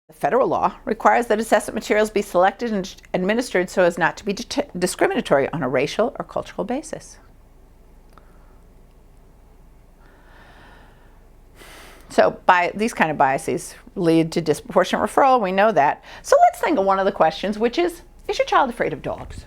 The federal law requires that assessment materials be selected and administered so as not to be discriminatory on a racial or cultural basis. So these kind of biases lead to disproportionate referral, we know that. So let's think of one of the questions, which is your child afraid of dogs?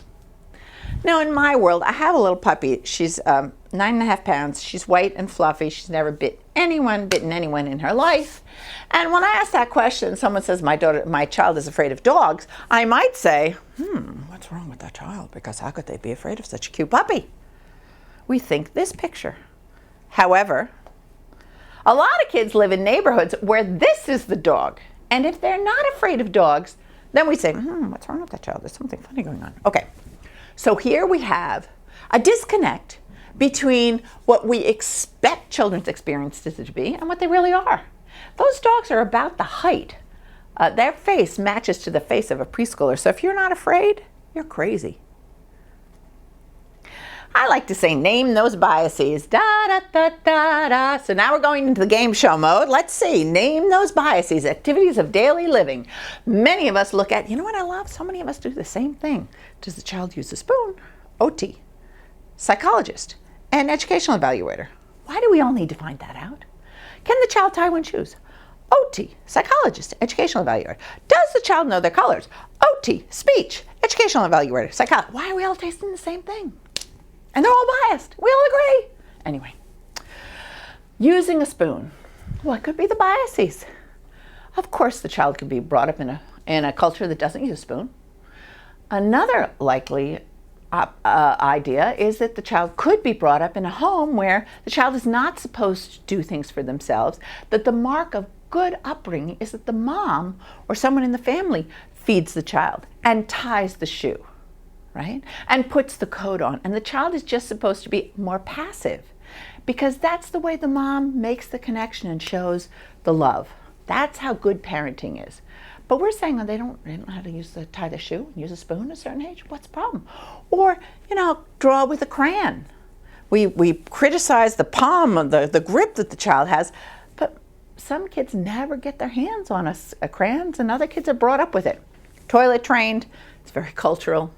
Now in my world, I have a little puppy. She's 9.5 pounds. She's white and fluffy. She's never bitten anyone in her life. And when I ask that question, someone says, my child is afraid of dogs, I might say, what's wrong with that child? Because how could they be afraid of such a cute puppy? We think this picture. However, a lot of kids live in neighborhoods where this is the dog. And if they're not afraid of dogs, then we say, what's wrong with that child? There's something funny going on. Okay, so here we have a disconnect between what we expect children's experiences to be and what they really are. Those dogs are about the height. Their face matches to the face of a preschooler. So if you're not afraid, you're crazy. I like to say, name those biases. Da, da, da, da, da. So now we're going into the game show mode. Let's see. Name those biases, activities of daily living. Many of us look at, you know what I love? So many of us do the same thing. Does the child use a spoon? OT. Psychologist. And educational evaluator. Why do we all need to find that out? Can the child tie one shoes? OT. Psychologist. Educational evaluator. Does the child know their colors? OT. Speech. Educational evaluator. Psychologist. Why are we all tasting the same thing? And they're all biased. We all agree. Anyway, using a spoon. What could be the biases? Of course, the child could be brought up in a culture that doesn't use a spoon. Another likely idea is that the child could be brought up in a home where the child is not supposed to do things for themselves, that the mark of good upbringing is that the mom or someone in the family feeds the child and ties the shoe. Right? And puts the coat on. And the child is just supposed to be more passive because that's the way the mom makes the connection and shows the love. That's how good parenting is. But we're saying, oh, they don't know how to tie the shoe and use a spoon at a certain age. What's the problem? Or, draw with a crayon. We criticize the palm, the grip that the child has, but some kids never get their hands on a crayons and other kids are brought up with it. Toilet trained, it's very cultural.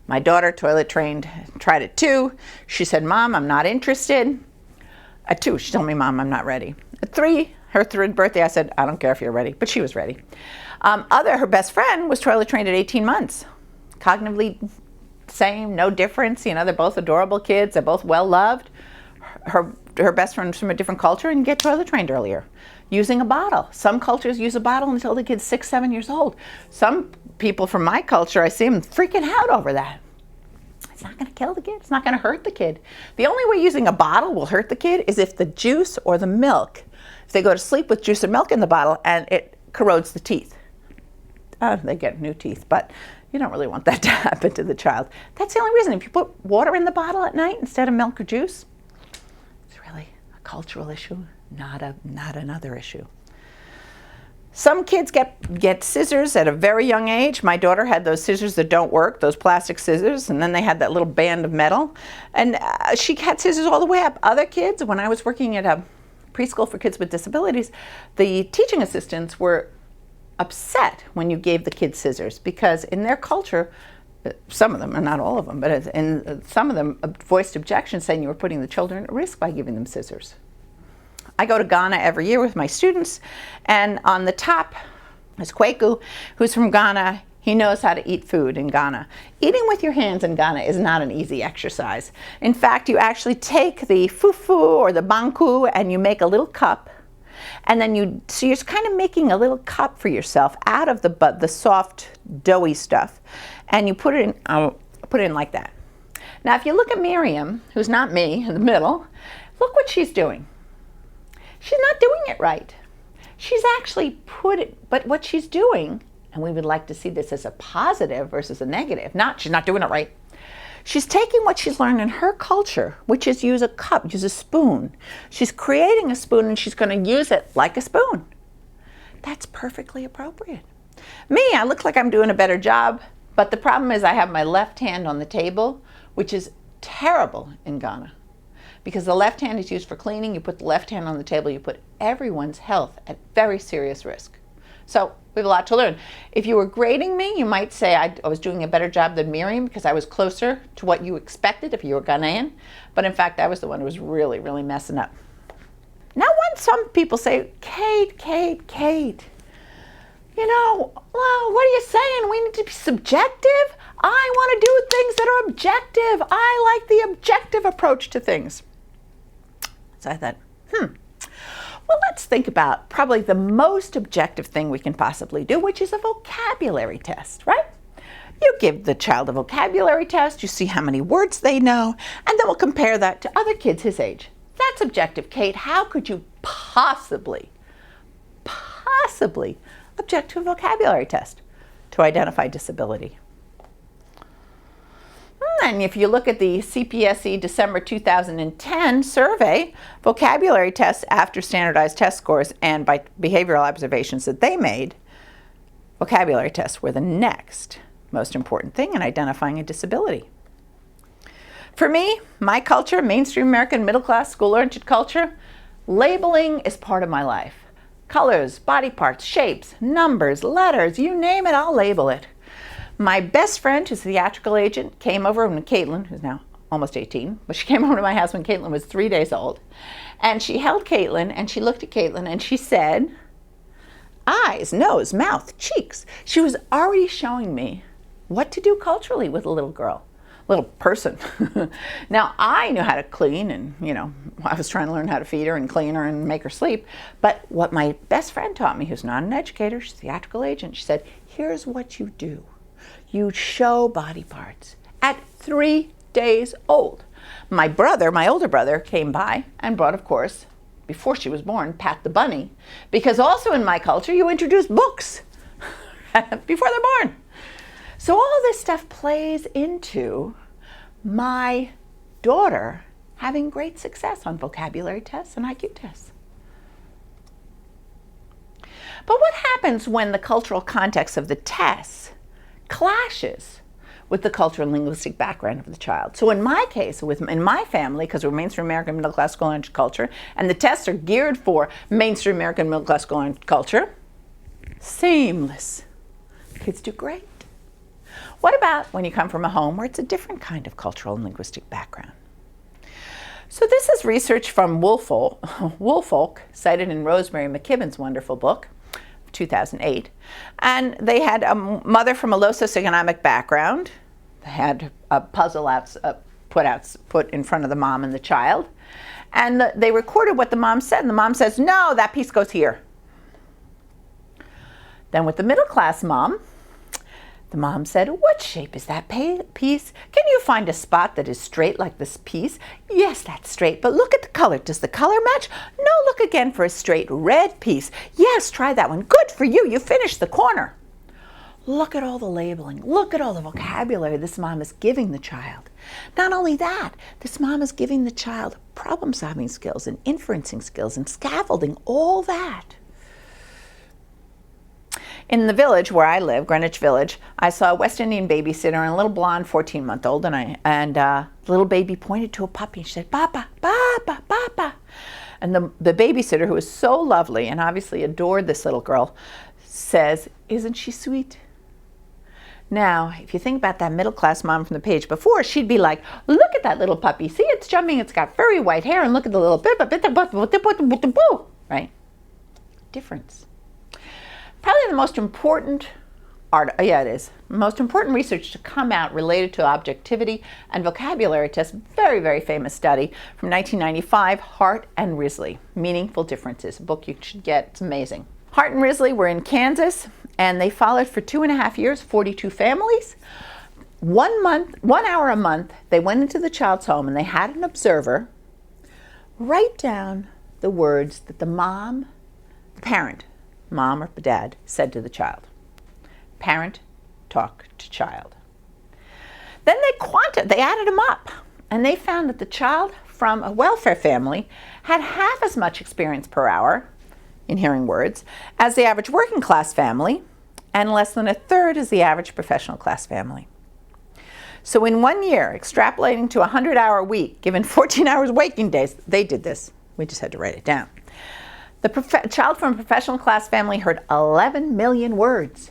My daughter, toilet trained, tried it too. She said, Mom, I'm not interested. At 2, she told me, Mom, I'm not ready. At 3, her 3rd birthday, I said, I don't care if you're ready, but she was ready. Her best friend was toilet trained at 18 months. Cognitively same, no difference. They're both adorable kids. They're both well loved. Her best friend was from a different culture and get toilet trained earlier. Using a bottle. Some cultures use a bottle until the kid's 6, 7 years old. Some people from my culture, I see them freaking out over that. It's not going to kill the kid. It's not going to hurt the kid. The only way using a bottle will hurt the kid is if the juice or the milk, if they go to sleep with juice or milk in the bottle and it corrodes the teeth. They get new teeth, but you don't really want that to happen to the child. That's the only reason. If you put water in the bottle at night instead of milk or juice, it's really a cultural issue, not another issue. Some kids get scissors at a very young age. My daughter had those scissors that don't work, those plastic scissors, and then they had that little band of metal. And she had scissors all the way up. Other kids, when I was working at a preschool for kids with disabilities, the teaching assistants were upset when you gave the kids scissors because in their culture, some of them, and not all of them, but in some of them voiced objections saying you were putting the children at risk by giving them scissors. I go to Ghana every year with my students, and on the top is Kweku, who's from Ghana. He knows how to eat food in Ghana. Eating with your hands in Ghana is not an easy exercise. In fact, you actually take the fufu or the banku and you make a little cup, and then so you're kind of making a little cup for yourself out of the soft, doughy stuff, and you put it in like that. Now, if you look at Miriam, who's not me, in the middle, look what she's doing. She's not doing it right. She's actually but what she's doing, and we would like to see this as a positive versus a negative, she's not doing it right. She's taking what she's learned in her culture, which is use a cup, use a spoon. She's creating a spoon and she's going to use it like a spoon. That's perfectly appropriate. Me, I look like I'm doing a better job, but the problem is I have my left hand on the table, which is terrible in Ghana. Because the left hand is used for cleaning, you put the left hand on the table, you put everyone's health at very serious risk. So We have a lot to learn. If you were grading me, you might say I was doing a better job than Miriam because I was closer to what you expected if you were Ghanaian. But in fact, I was the one who was really, really messing up. Now, when some people say, Cate, Cate, Cate, you know, well, what are you saying? We need to be subjective? I want to do things that are objective. I like the objective approach to things. So I thought, well, let's think about probably the most objective thing we can possibly do, which is a vocabulary test, right? You give the child a vocabulary test, you see how many words they know, and then we'll compare that to other kids his age. That's objective, Cate. How could you possibly object to a vocabulary test to identify disability? And if you look at the CPSE December 2010 survey, vocabulary tests after standardized test scores and by behavioral observations that they made, vocabulary tests were the next most important thing in identifying a disability. For me, my culture, mainstream American middle-class school-oriented culture, labeling is part of my life. Colors, body parts, shapes, numbers, letters, you name it, I'll label it. My best friend, who's a theatrical agent, came over when Caitlin, who's now almost 18, but she came over to my house when Caitlin was 3 days old. And she held Caitlin, and she looked at Caitlin, and she said, eyes, nose, mouth, cheeks. She was already showing me what to do culturally with a little girl, little person. Now, I knew how to clean, and, you know, I was trying to learn how to feed her and clean her and make her sleep. But what my best friend taught me, who's not an educator, she's a theatrical agent, she said, here's what you do. You show body parts at 3 days old. My brother, my older brother, came by and brought, of course, before she was born, Pat the Bunny, because also in my culture, you introduce books before they're born. So all this stuff plays into my daughter having great success on vocabulary tests and IQ tests. But what happens when the cultural context of the tests clashes with the cultural and linguistic background of the child? So in my case, in my family, because we're mainstream American middle-class school-oriented culture, and the tests are geared for mainstream American middle-class school-oriented culture, seamless. Kids do great. What about when you come from a home where it's a different kind of cultural and linguistic background? So this is research from Woolfolk, cited in Roseberry-McKibbin's wonderful book, 2008, and they had a mother from a low socioeconomic background. They had a puzzle put in front of the mom and the child, and they recorded what the mom said, and the mom says, no, that piece goes here. Then with the middle class mom, the mom said, what shape is that piece? Can you find a spot that is straight like this piece? Yes, that's straight, but look at the color. Does the color match? No, look again for a straight red piece. Yes, try that one. Good for you. You finished the corner. Look at all the labeling. Look at all the vocabulary this mom is giving the child. Not only that, this mom is giving the child problem-solving skills and inferencing skills and scaffolding, all that. In the village where I live, Greenwich Village, I saw a West Indian babysitter and a little blonde 14-month-old, and the little baby pointed to a puppy and she said, Papa, Papa, Papa. And the babysitter, who was so lovely and obviously adored this little girl, says, isn't she sweet? Now, if you think about that middle-class mom from the page before, she'd be like, look at that little puppy. See, it's jumping, it's got furry white hair, and look at the little bit, right? Difference. Probably the most important most important research to come out related to objectivity and vocabulary tests, very, very famous study from 1995, Hart and Risley, Meaningful Differences, a book you should get, it's amazing. Hart and Risley were in Kansas, and they followed for 2.5 years, 42 families. 1 hour a month, they went into the child's home and they had an observer write down the words that the parent, mom or the dad, said to the child. Parent, talk to child. Then they added them up, and they found that the child from a welfare family had half as much experience per hour in hearing words as the average working class family, and less than a third as the average professional class family. So in 1 year, extrapolating to a 100-hour week, given 14 hours waking days, they did this. We just had to write it down. The child from a professional class family heard 11 million words.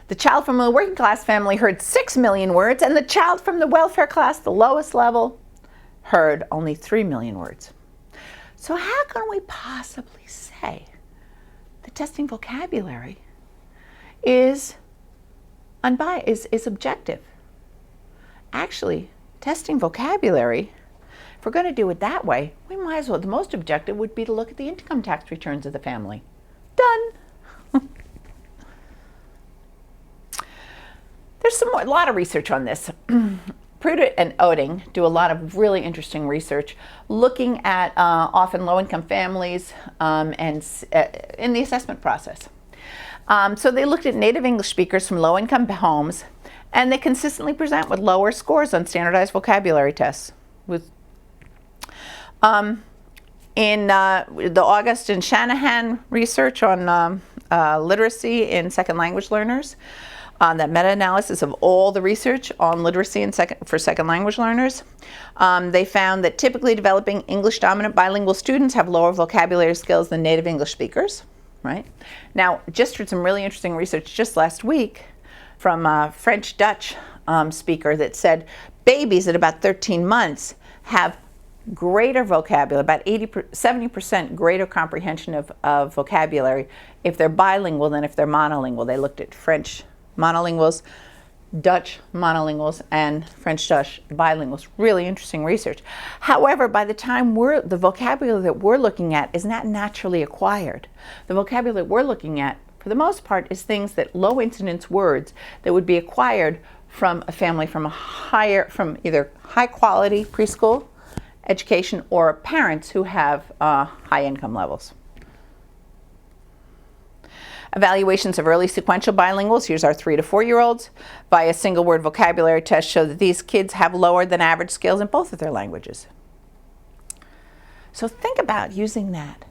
The child from a working class family heard 6 million words, and the child from the welfare class, the lowest level, heard only 3 million words. So how can we possibly say that testing vocabulary is unbiased, is objective? Actually, testing vocabulary, if we're going to do it that way, we might as well, the most objective would be to look at the income tax returns of the family. Done. There's a lot of research on this. Pruitt and Oeding do a lot of really interesting research looking at often low-income families and in the assessment process. So they looked at native English speakers from low-income homes, and they consistently present with lower scores on standardized vocabulary tests. In the August and Shanahan research on literacy in second language learners, that meta-analysis of all the research on literacy for second language learners, they found that typically developing English-dominant bilingual students have lower vocabulary skills than native English speakers. Right? Now, just heard some really interesting research just last week from a French-Dutch speaker that said babies at about 13 months have greater vocabulary, about 70% greater comprehension of vocabulary if they're bilingual than if they're monolingual. They looked at French monolinguals, Dutch monolinguals, and French-Dutch bilinguals. Really interesting research. However, by the time the vocabulary that we're looking at is not naturally acquired. The vocabulary that we're looking at, for the most part, is things that low incidence words that would be acquired from a family from either high quality preschool education or parents who have high income levels. Evaluations of early sequential bilinguals, here's our 3 to 4 year olds, by a single word vocabulary test show that these kids have lower than average skills in both of their languages. So think about using that,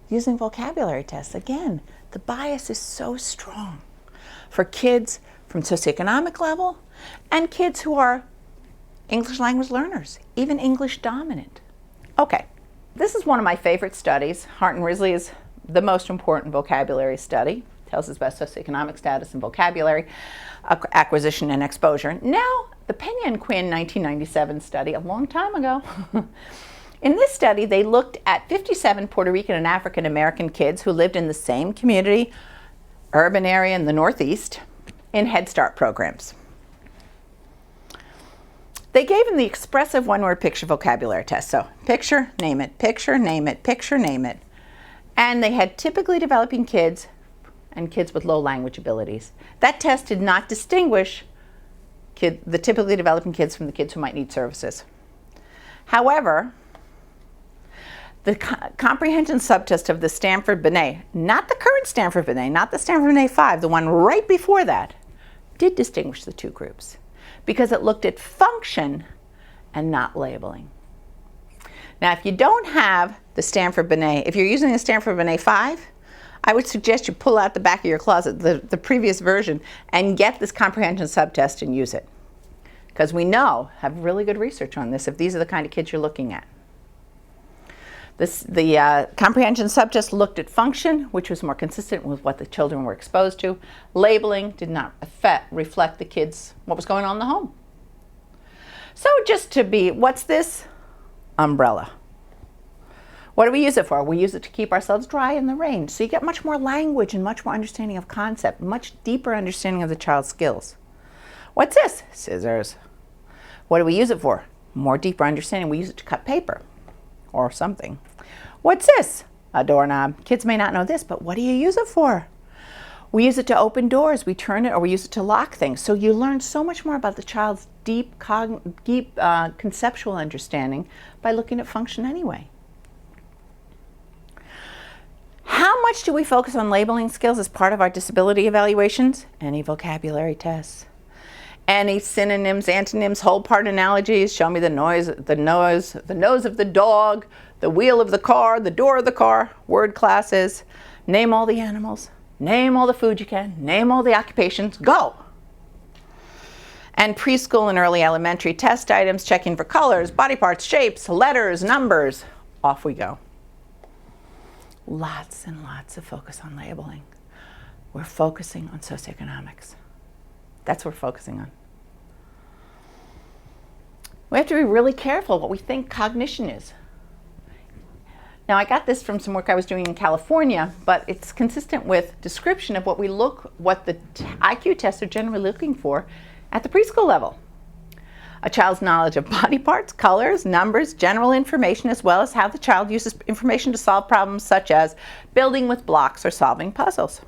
using vocabulary tests. Again, the bias is so strong for kids from socioeconomic level and kids who are English language learners, even English dominant. Okay, this is one of my favorite studies. Hart and Risley is the most important vocabulary study. Tells us about socioeconomic status and vocabulary acquisition and exposure. Now, the Peria and Quinn 1997 study, a long time ago. In this study, they looked at 57 Puerto Rican and African American kids who lived in the same community, urban area in the Northeast, in Head Start programs. They gave them the expressive one-word picture vocabulary test. So picture, name it, picture, name it, picture, name it. And they had typically developing kids and kids with low language abilities. That test did not distinguish the typically developing kids from the kids who might need services. However, the comprehension subtest of the Stanford-Binet, not the current Stanford-Binet, not the Stanford-Binet 5, the one right before that, did distinguish the two groups because it looked at function and not labeling. Now, if you don't have the Stanford-Binet, if you're using the Stanford-Binet 5, I would suggest you pull out the back of your closet, the previous version, and get this comprehension subtest and use it. Because we have really good research on this, if these are the kind of kids you're looking at. The comprehension subtest looked at function, which was more consistent with what the children were exposed to. Labeling did not reflect the kids, what was going on in the home. So what's this? Umbrella. What do we use it for? We use it to keep ourselves dry in the rain. So you get much more language and much more understanding of concept, much deeper understanding of the child's skills. What's this? Scissors. What do we use it for? More deeper understanding. We use it to cut paper or something. What's this? A doorknob. Kids may not know this, but what do you use it for? We use it to open doors. We turn it or we use it to lock things. So you learn so much more about the child's deep conceptual understanding by looking at function anyway. How much do we focus on labeling skills as part of our disability evaluations? Any vocabulary tests? Any synonyms, antonyms, whole part analogies? Show me the nose of the dog, the wheel of the car, the door of the car, word classes. Name all the animals. Name all the food you can. Name all the occupations. Go! And preschool and early elementary test items, checking for colors, body parts, shapes, letters, numbers. Off we go. Lots and lots of focus on labeling. We're focusing on socioeconomics. That's what we're focusing on. We have to be really careful what we think cognition is. Now, I got this from some work I was doing in California, but it's consistent with description of what the IQ tests are generally looking for at the preschool level. A child's knowledge of body parts, colors, numbers, general information, as well as how the child uses information to solve problems such as building with blocks or solving puzzles.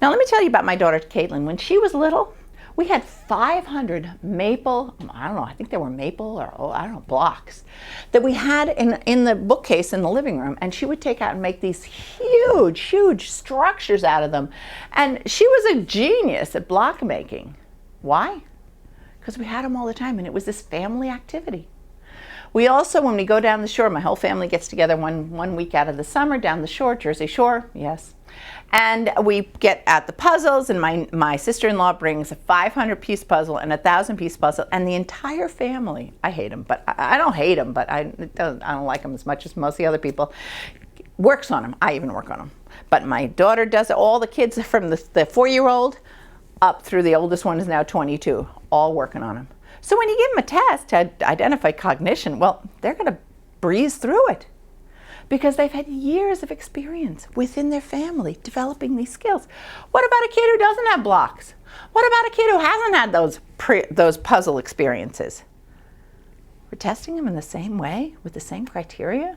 Now, let me tell you about my daughter, Caitlin. When she was little, we had 500 maple, I think they were maple or blocks that we had in the bookcase in the living room, and she would take out and make these huge, huge structures out of them. And she was a genius at block making. Why? Because we had them all the time, and it was this family activity. We also, when we go down the shore, my whole family gets together one week out of the summer down the shore, Jersey Shore, yes. And we get at the puzzles, and my sister-in-law brings a 500-piece puzzle and a 1,000-piece puzzle, and the entire family, I hate them, but I don't hate them, but I don't like them as much as most of the other people, works on them. I even work on them. But my daughter does it. All the kids from the 4-year-old up through the oldest one is now 22, all working on them. So when you give them a test to identify cognition, well, they're going to breeze through it because they've had years of experience within their family developing these skills. What about a kid who doesn't have blocks? What about a kid who hasn't had those puzzle experiences? We're testing them in the same way with the same criteria?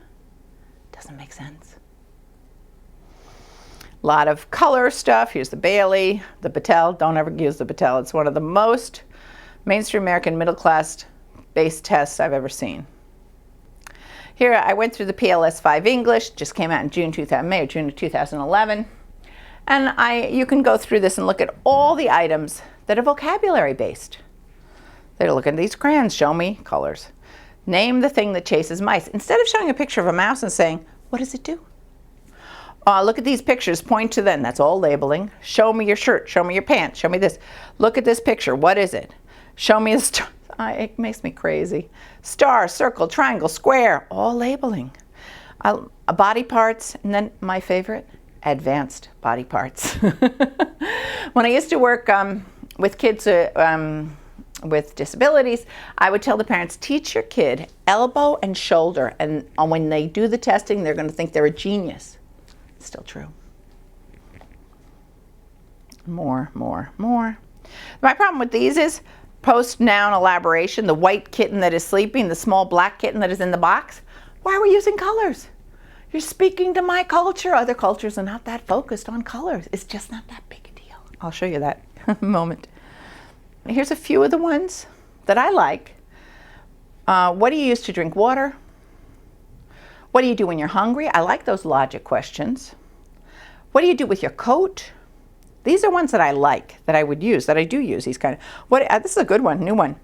Doesn't make sense. A lot of color stuff. Here's the Bailey, the Battelle. Don't ever use the Battelle. It's one of the most mainstream American middle-class based tests I've ever seen. Here I went through the PLS 5 English, just came out in May or June of 2011. And you can go through this and look at all the items that are vocabulary based. They're looking at these crayons, show me colors. Name the thing that chases mice. Instead of showing a picture of a mouse and saying, what does it do? Look at these pictures, point to them, that's all labeling. Show me your shirt, show me your pants, show me this. Look at this picture, what is it? Show me a star. It makes me crazy. Star, circle, triangle, square, all labeling. Body parts, and then my favorite, advanced body parts. When I used to work with kids with disabilities, I would tell the parents, teach your kid elbow and shoulder, and when they do the testing, they're going to think they're a genius. It's still true. More. My problem with these is post-noun elaboration, the white kitten that is sleeping, the small black kitten that is in the box. Why are we using colors? You're speaking to my culture. Other cultures are not that focused on colors. It's just not that big a deal. I'll show you that in a moment. Here's a few of the ones that I like. What do you use to drink water? What do you do when you're hungry? I like those logic questions. What do you do with your coat? These are ones that I like, that I would use, that I do use. These kind of. This is a good one, new one.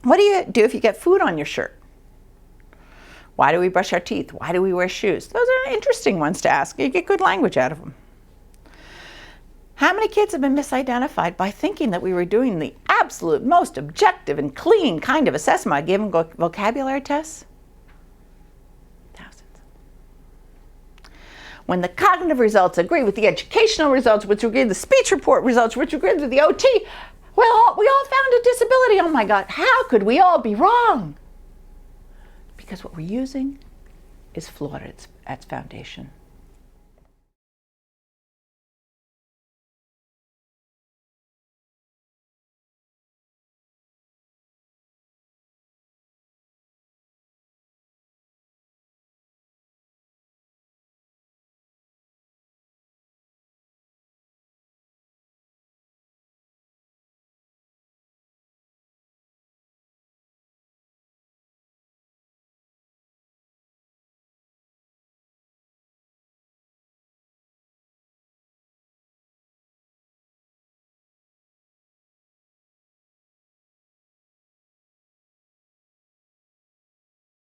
What do you do if you get food on your shirt? Why do we brush our teeth? Why do we wear shoes? Those are interesting ones to ask. You get good language out of them. How many kids have been misidentified by thinking that we were doing the absolute most objective and clean kind of assessment by giving vocabulary tests? When the cognitive results agree with the educational results, which agree with the speech report results, which agree with the OT, well, we all found a disability. Oh my God, how could we all be wrong? Because what we're using is flawed at its foundation.